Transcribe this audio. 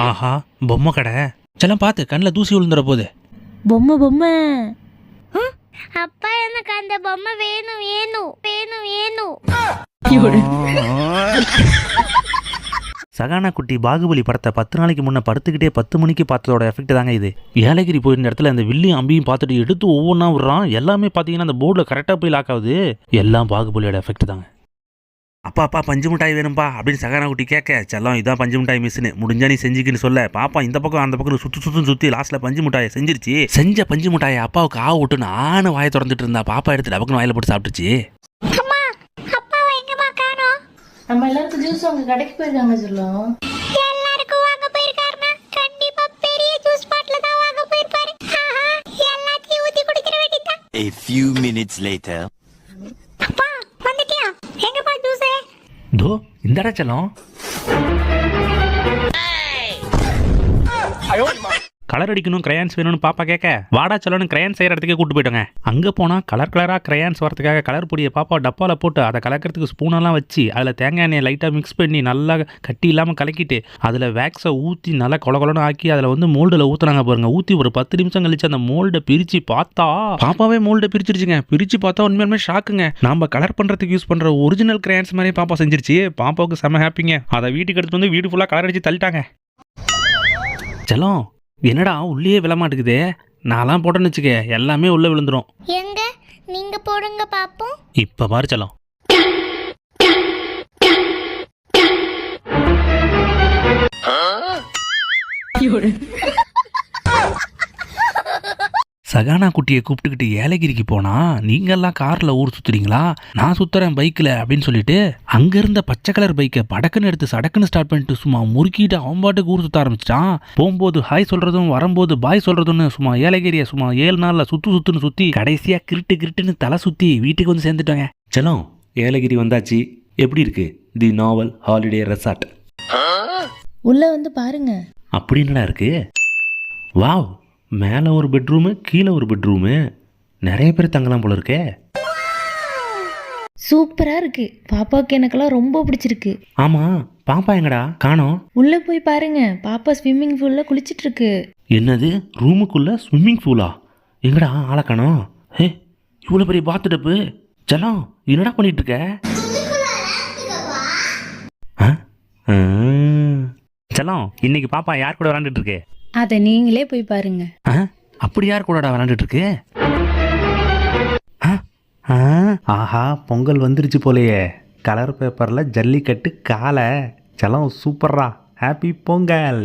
ஆஹா பொம்மை கடை. செல்லம் பார்த்து கண்ணில் தூசி விழுந்துற போது. பொம்மை அப்பா எனக்கு அந்த பொம்மை வேணும் வேணும் வேணும் வேணும். சகானா குட்டி பாகுபலி படத்தை 10 நாளைக்கு முன்னே படுத்துக்கிட்டே 10 மணிக்கு பார்த்ததோட எஃபெக்ட் தாங்க இது. ஏலகிரி போயிருந்த இடத்துல அந்த வில்லியும் அம்பியும் பார்த்துட்டு எடுத்து ஒவ்வொன்றா விடுறான். எல்லாமே பார்த்தீங்கன்னா அந்த போர்டில் கரெக்டாக போய் லாக் ஆகுது. எல்லாம் பாகுபலியோட எஃபெக்ட் தாங்க. அப்பா பஞ்சு மிட்டாய் வேணும்பா அப்படின்னு சகானா குட்டி கேட்க, செல்லம் இதான் பஞ்சு மிட்டாய் மிஸ்னு, முடிஞ்சா நீ செஞ்சுக்கின்னு சொல்ல. பாப்பா இந்த பக்கம் அந்த பக்கம் சுற்றி லாஸ்ட்டில் பஞ்சு மிட்டாயை செஞ்சிருச்சு. செஞ்ச பஞ்சு மிட்டாயை அப்பாவுக்கு விட்டுன்னு ஆணு வாயை திறந்துட்டு இருந்தா. பாப்பா எடுத்து டபக்குன்னு வாயில போட்டு சாப்பிட்டுச்சு. நம்ம எல்லாருக்கும் ஜூஸ் அவங்க கடைக்கு போயிருக்காங்க சொல்லும். எல்லாருக்கும் வாங்க போயிருக்காருன்னா கண்டிப்பா பெரிய ஜூஸ் பாட்டில் தான் வாங்க போயிருப்பாரு. எல்லாத்தையும் ஊத்தி குடிக்கிற வேண்டியதான். A few minutes later. அப்பா வந்துட்டியா? எங்கப்பா ஜூஸ்? தோ இந்தடா செல்லம். கலர் அடிக்கணும் கிரையான்ஸ் வேணும்னு பாப்பா கேட்க, வாடா செல்லணும் கிரையான்ஸ் செய்கிற இடத்துக்கே கூட்டு போயிட்டோங்க. அங்கே போனால் கலராக கிரையான்ஸ் வரதுக்காக கலர் பொடியை பாப்பா டப்பாவில் போட்டு அதை கலக்கிறதுக்கு ஸ்பூனெல்லாம் வச்சு அதில் தேங்காய் எண்ணெயை லைட்டாக மிக்ஸ் பண்ணி நல்லா கட்டி இல்லாமல் கலக்கிட்டு அதில் வேக்ஸை ஊற்றி நல்லா கொலன்னு ஆக்கி அதில் வந்து மோல்டில் ஊற்றுனாங்க பாருங்க. ஊற்றி ஒரு 10 நிமிஷம் கழிச்சு அந்த மோல்டை பிரித்து பார்த்தா பாப்பாவே மோல்டை பிரிச்சிருச்சுங்க. பிரித்து பார்த்தா உண்மையுமே ஷாக்குங்க. நம்ம கலர் பண்ணுறதுக்கு யூஸ் பண்ணுற ஒரிஜினல் கிரையான்ஸ் மாதிரியே பாப்பா செஞ்சிருச்சு. பாப்பாவுக்கு செம ஹாப்பிங்க. அதை வீட்டுக்கு எடுத்துட்டு வந்து வீடு ஃபுல்லாக கலர் அடித்து தள்ளிட்டாங்க. செல்லம் என்னடா உள்ளே விழ மாட்டேங்குதே. நான்லாம் போட்டேன்னு வச்சுக்க எல்லாமே உள்ள விழுந்துரும். எங்க நீங்க போடுங்க பாப்போம். இப்ப பாரு செல்லம். சகானா குட்டியை கூப்பிட்டுக்கிட்டு ஏலகிரிக்கு போனா, நீங்கெல்லாம் கார்ல ஊர் சுத்துறீங்களா, நான் சுத்துறேன் பைக்ல அப்படின்னு சொல்லிட்டு அங்க இருந்த பச்சை கலர் பைக்கை படக்குன்னு எடுத்து சடக்குன்னு ஸ்டார்ட் பண்ணிட்டு சும்மா முறுக்கிட்டு அவன் பாட்டுக்கு ஊர் சுத்த ஆரம்பிச்சிட்டான். போகும்போது ஹாய் சொல்றதும் வரும்போது பாய் சொல்றதுன்னு சும்மா ஏலகிரியை சும்மா 7 நாள்ல சுத்துன்னு சுத்தி கடைசியா கிருட்டுன்னு தலை சுத்தி வீட்டுக்கு வந்து சேர்ந்துட்டாங்க. செல்லம் ஏலகிரி வந்தாச்சு. எப்படி இருக்கு தி நாவல் ஹாலிடே ரெசார்ட்? உள்ள வந்து பாருங்க. அப்படி என்னடா இருக்கு? வாவ், மேலே ஒரு பெட்ரூமு கீழே ஒரு பெட்ரூமு, நிறைய பேர் தங்கலாம் போல இருக்கே. சூப்பரா இருக்கு. பாப்பாவுக்கு எனக்கெல்லாம் ரொம்ப பிடிச்சிருக்கு. ஆமா பாப்பா எங்கடா காணோம்? உள்ள போய் பாருங்க. பாப்பா ஸ்விம்மிங் பூல்ல குளிச்சிட்டு இருக்கு. என்னது ரூமுக்குள்ள ஸ்விம்மிங் பூலா? எங்கடா ஆளை காணோம்? ஹே இவ்வளோ பெரிய பாத்து டப்பு. செல்லம் என்னடா பண்ணிட்டு இருக்க? செல்லம் இன்னைக்கு பாப்பா யார் கூட விளாண்டுட்டு இருக்கு? அதை நீங்களே போய் பாருங்க. அப்படி யார் கூடடா விளாண்டுட்டு இருக்கு? ஆஹா பொங்கல் வந்துருச்சு போலையே. கலர் பேப்பரில் ஜல்லிக்கட்டு காலை. செல்லம் சூப்பர்ரா. ஹாப்பி பொங்கல்.